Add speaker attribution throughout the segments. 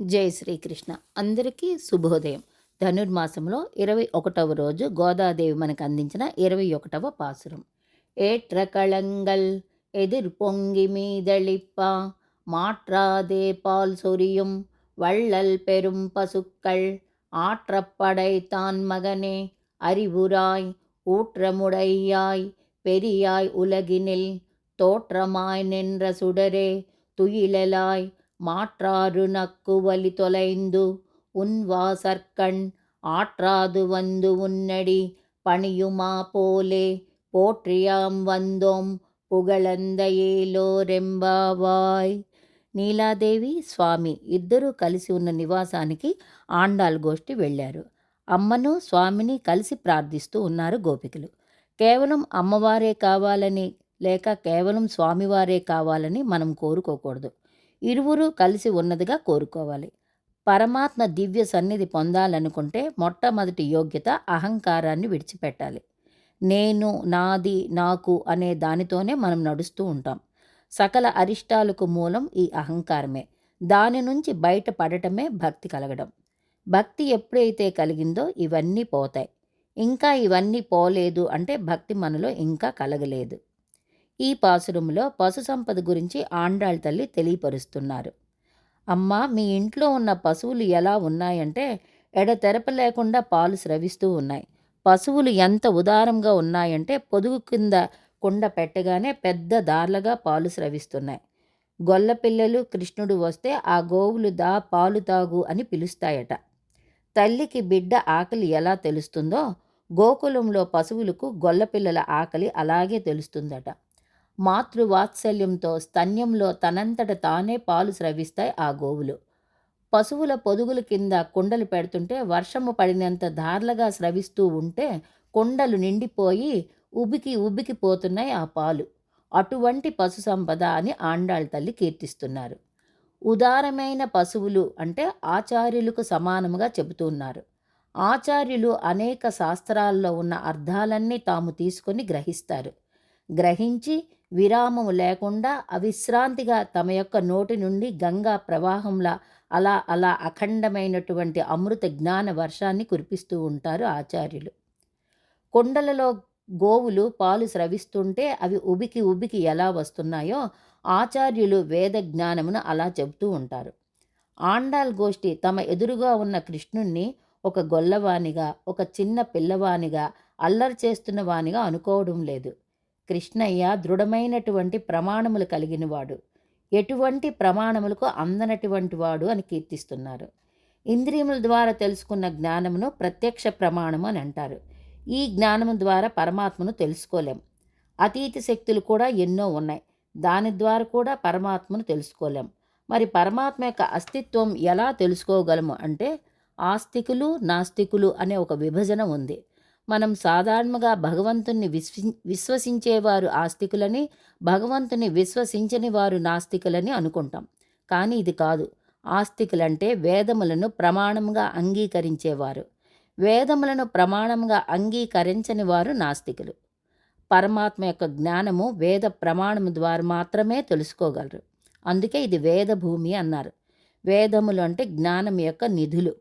Speaker 1: జై శ్రీకృష్ణ. అందరికీ శుభోదయం. ధనుర్మాసంలో 21వ రోజు గోదాదేవి మనకు అందించిన 21వ పాసురం. ఏట్ర కళంగల్ ఎదిర్ పొంగి మీదళిప్ప மாற்றாதே பால் சொரியும் வள்ளல் பெரும் பசுக்கள் ஆற்றப்படைத்தான் மகனே அறிவுராய் ஊற்றமுடையாய் பெரியாய் உலகினில் தோற்றமாய் நின்ற சுடரே துயிலலாய் மாற்றாறு நக்கு வலி தொலைந்து உன் வாசற்கண் ஆற்றாது வந்து உன்னடி பணியுமா போலே போற்றியாம் வந்தோம் పుగళంద ఏలోరెంబావాయ్. నీలాదేవి స్వామి ఇద్దరూ కలిసి ఉన్న నివాసానికి ఆండాల్ గోష్ఠి వెళ్ళారు. అమ్మను స్వామిని కలిసి ప్రార్థిస్తూ ఉన్నారు గోపికలు. కేవలం అమ్మవారే కావాలని లేక కేవలం స్వామివారే కావాలని మనం కోరుకోకూడదు. ఇరువురు కలిసి ఉన్నదిగా కోరుకోవాలి. పరమాత్మ దివ్య సన్నిధి పొందాలనుకుంటే మొట్టమొదటి యోగ్యత అహంకారాన్ని విడిచిపెట్టాలి. నేను, నాది, నాకు అనే దానితోనే మనం నడుస్తూ ఉంటాం. సకల అరిష్టాలకు మూలం ఈ అహంకారమే. దాని నుంచి బయటపడటమే భక్తి కలగడం. భక్తి ఎప్పుడైతే కలిగిందో ఇవన్నీ పోతాయి. ఇంకా ఇవన్నీ పోలేదు అంటే భక్తి మనలో ఇంకా కలగలేదు. ఈ పాసురంలో పశు సంపద గురించి ఆండాళ్ తల్లి తెలియపరుస్తున్నారు. అమ్మ, మీ ఇంట్లో ఉన్న పశువులు ఎలా ఉన్నాయంటే ఎడతెరప లేకుండా పాలు స్రవిస్తూ ఉన్నాయి. పశువులు ఎంత ఉదారంగా ఉన్నాయంటే పొదుగు కింద కుండ పెట్టగానే పెద్ద దార్లగా పాలు స్రవిస్తున్నాయి. గొల్లపిల్లలు కృష్ణుడు వస్తే ఆ గోవులు దా పాలు తాగు అని పిలుస్తాయట. తల్లికి బిడ్డ ఆకలి ఎలా తెలుస్తుందో గోకులంలో పశువులకు గొల్లపిల్లల ఆకలి అలాగే తెలుస్తుందట. మాతృవాత్సల్యంతో స్తన్యంలో తనంతట తానే పాలు స్రవిస్తాయి ఆ గోవులు. పశువుల పొదుగుల కింద కుండలు పెడుతుంటే వర్షము పడినంత ధార్లగా స్రవిస్తూ ఉంటే కుండలు నిండిపోయి ఉబికిపోతున్నాయి ఆ పాలు. అటువంటి పశు సంపద అని ఆండాళ్ తల్లి కీర్తిస్తున్నారు. ఉదారమైన పశువులు అంటే ఆచార్యులకు సమానముగా చెబుతున్నారు. ఆచార్యులు అనేక శాస్త్రాల్లో ఉన్న అర్థాలన్నీ తాము తీసుకొని గ్రహిస్తారు. గ్రహించి విరామము లేకుండా అవిశ్రాంతిగా తమ యొక్క నోటి నుండి గంగా ప్రవాహంలా అలా అలా అఖండమైనటువంటి అమృత జ్ఞాన వర్షాన్ని కురిపిస్తూ ఉంటారు ఆచార్యులు. కుండలలో గోవులు పాలు స్రవిస్తుంటే అవి ఉబికి ఎలా వస్తున్నాయో ఆచార్యులు వేద జ్ఞానమును అలా చెబుతూ ఉంటారు. ఆండాల్ గోష్ఠి తమ ఎదురుగా ఉన్న కృష్ణుణ్ణి ఒక గొల్లవానిగా, ఒక చిన్న పిల్లవానిగా, అల్లరి చేస్తున్న వానిగా అనుకోవడం లేదు. కృష్ణయ్య దృఢమైనటువంటి ప్రమాణములు కలిగినవాడు, ఎటువంటి ప్రమాణములకు అందనటువంటి వాడు అని కీర్తిస్తున్నారు. ఇంద్రియముల ద్వారా తెలుసుకున్న జ్ఞానమును ప్రత్యక్ష ప్రమాణము అని అంటారు. ఈ జ్ఞానము ద్వారా పరమాత్మను తెలుసుకోలేం. అతీత శక్తులు కూడా ఎన్నో ఉన్నాయి, దాని ద్వారా కూడా పరమాత్మను తెలుసుకోలేం. మరి పరమాత్మ యొక్క అస్తిత్వం ఎలా తెలుసుకోగలము అంటే ఆస్తికులు, నాస్తికులు అనే ఒక విభజన ఉంది. మనం సాధారణంగా భగవంతుని విశ్వసించేవారు ఆస్తికులని, భగవంతుని విశ్వసించని వారు నాస్తికులని అనుకుంటాం. కానీ ఇది కాదు. ఆస్తికులంటే వేదములను ప్రమాణంగా అంగీకరించేవారు. వేదములను ప్రమాణంగా అంగీకరించని వారు నాస్తికులు. పరమాత్మ యొక్క జ్ఞానము వేద ప్రమాణము ద్వారా మాత్రమే తెలుసుకోగలరు. అందుకే ఇది వేద భూమి అన్నారు. వేదములు అంటే జ్ఞానం యొక్క నిధులు.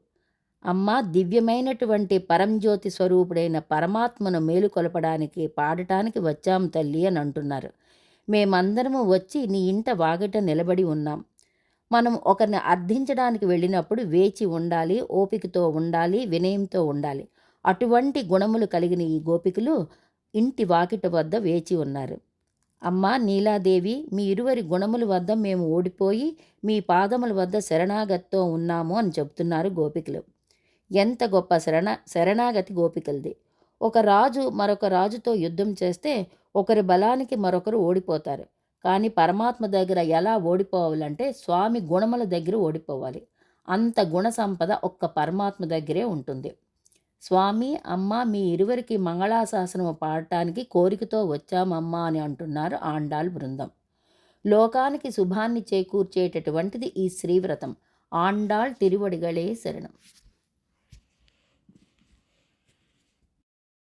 Speaker 1: అమ్మ, దివ్యమైనటువంటి పరంజ్యోతి స్వరూపుడైన పరమాత్మను మేలుకొలపడానికి పాడటానికి వచ్చాం తల్లి అని అంటున్నారు. మేమందరము వచ్చి నీ ఇంట వాగిట నిలబడి ఉన్నాం. మనం ఒకరిని అర్థించడానికి వెళ్ళినప్పుడు వేచి ఉండాలి, ఓపికతో ఉండాలి, వినయంతో ఉండాలి. అటువంటి గుణములు కలిగిన ఈ గోపికలు ఇంటి వాకిట వద్ద వేచి ఉన్నారు. అమ్మ నీలాదేవి, మీ ఇరువురి గుణముల వద్ద మేము ఓడిపోయి మీ పాదముల వద్ద శరణాగతితో ఉన్నాము అని చెబుతున్నారు గోపికలు. ఎంత గొప్ప శరణాగతి గోపికలది. ఒక రాజు మరొక రాజుతో యుద్ధం చేస్తే ఒకరి బలానికి మరొకరు ఓడిపోతారు. కానీ పరమాత్మ దగ్గర ఎలా ఓడిపోవాలంటే స్వామి గుణముల దగ్గర ఓడిపోవాలి. అంత గుణ సంపద ఒక్క పరమాత్మ దగ్గరే ఉంటుంది. స్వామి, అమ్మ, మీ ఇరువురికి మంగళాశాసనము పాడటానికి కోరికతో వచ్చామమ్మా అని అంటున్నారు ఆండాళ్ బృందం. లోకానికి శుభాన్ని చేకూర్చేటటువంటిది ఈ శ్రీవ్రతం. ఆండాళ్ తిరువడిగళే శరణం.